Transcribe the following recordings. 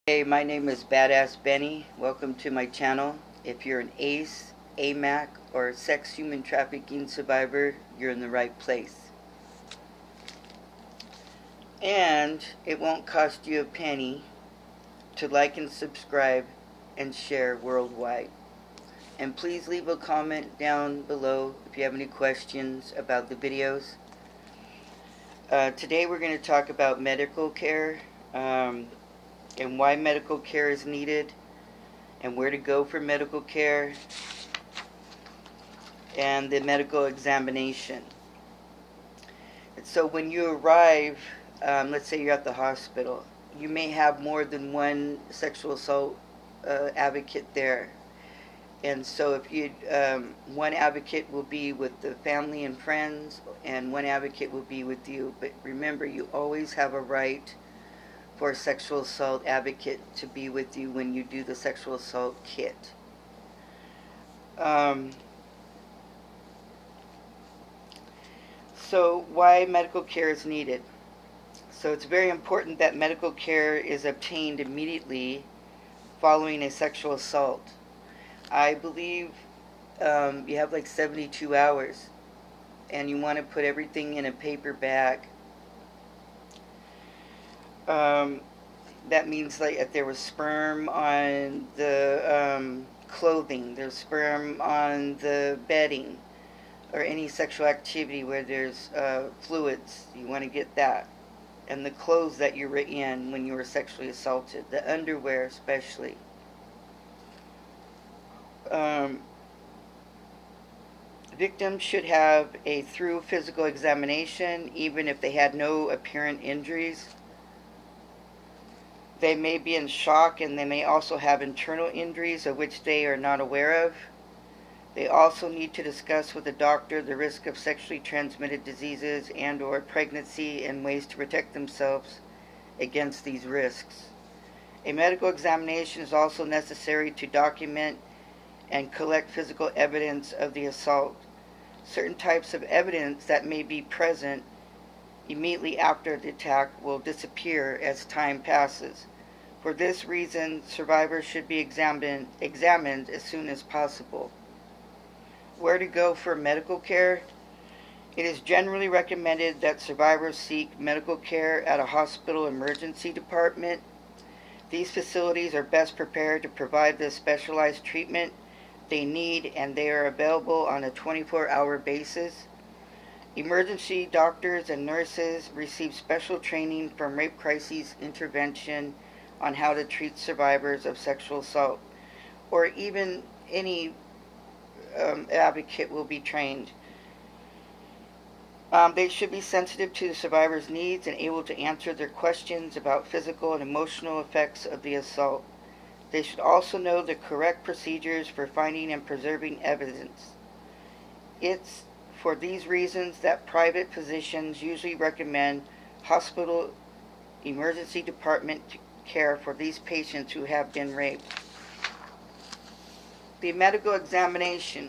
Hey, my name is Badass Benny. Welcome to my channel. If you're an ACE, AMAC, or sex human trafficking survivor, you're in the right place. And it won't cost you a penny to like and subscribe and share worldwide. And please leave a comment down below if you have any questions about the videos. Today we're going to talk about medical care. And why medical care is needed, and where to go for medical care, and the medical examination. And so when you arrive, let's say you're at the hospital, you may have more than one sexual assault advocate there. And so if you one advocate will be with the family and friends, and one advocate will be with you. But remember, you always have a right for a sexual assault advocate to be with you when you do the sexual assault kit. So why medical care is needed? So it's very important that medical care is obtained immediately following a sexual assault. I believe you have like 72 hours, and you want to put everything in a paper bag. That means like if there was sperm on the clothing, there's sperm on the bedding, or any sexual activity where there's fluids, you want to get that. And the clothes that you were in when you were sexually assaulted, the underwear especially. Victims should have a thorough physical examination, even if they had no apparent injuries. They may be in shock, and they may also have internal injuries of which they are not aware of. They also need to discuss with the doctor the risk of sexually transmitted diseases and or pregnancy and ways to protect themselves against these risks. A medical examination is also necessary to document and collect physical evidence of the assault. Certain types of evidence that may be present immediately after the attack will disappear as time passes. For this reason, survivors should be examined as soon as possible. Where to go for medical care? It is generally recommended that survivors seek medical care at a hospital emergency department. These facilities are best prepared to provide the specialized treatment they need, and they are available on a 24-hour basis. Emergency doctors and nurses receive special training from rape crisis intervention on how to treat survivors of sexual assault, or even any advocate will be trained. They should be sensitive to the survivor's needs and able to answer their questions about physical and emotional effects of the assault. They should also know the correct procedures for finding and preserving evidence. It's for these reasons that private physicians usually recommend hospital emergency department care for these patients who have been raped. The medical examination.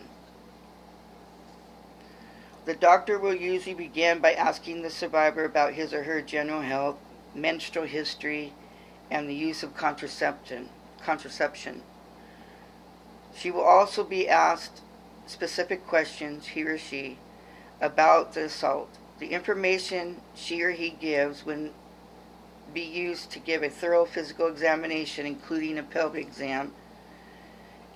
The doctor will usually begin by asking the survivor about his or her general health, menstrual history, and the use of contraception. She will also be asked specific questions, he or she, about the assault. The information she or he gives will be used to give a thorough physical examination, including a pelvic exam.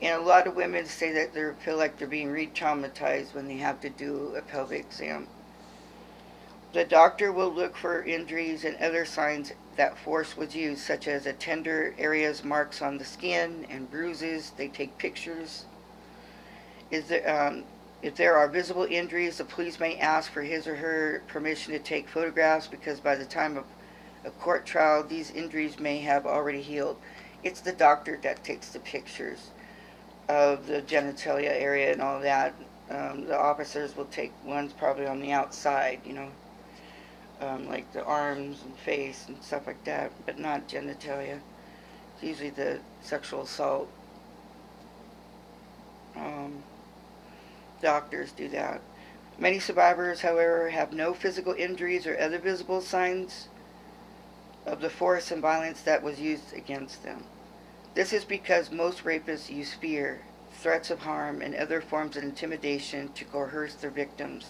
And a lot of women say that they feel like they're being re-traumatized when they have to do a pelvic exam. The doctor will look for injuries and other signs that force was used, such as tender areas, marks on the skin, and bruises. They take pictures. If there are visible injuries, the police may ask for his or her permission to take photographs, because by the time of a court trial, these injuries may have already healed. It's the doctor that takes the pictures of the genitalia area and all that. The officers will take ones probably on the outside, like the arms and face and stuff like that, but not genitalia. It's usually the sexual assault. Doctors do that. Many survivors, however, have no physical injuries or other visible signs of the force and violence that was used against them. This is because most rapists use fear, threats of harm, and other forms of intimidation to coerce their victims.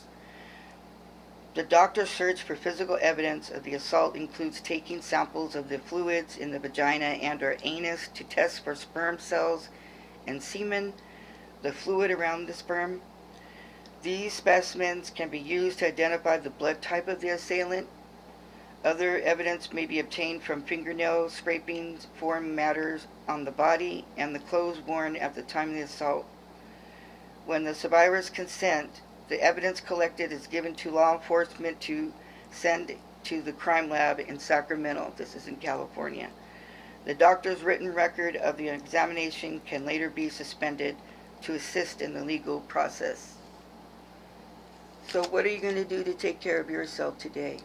The doctor's search for physical evidence of the assault includes taking samples of the fluids in the vagina and/or anus to test for sperm cells and semen, the fluid around the sperm. These specimens can be used to identify the blood type of the assailant. Other evidence may be obtained from fingernail scrapings, foreign matters on the body, and the clothes worn at the time of the assault. When the survivors consent, the evidence collected is given to law enforcement to send to the crime lab in Sacramento. This is in California. The doctor's written record of the examination can later be suspended to assist in the legal process. So what are you going to do to take care of yourself today?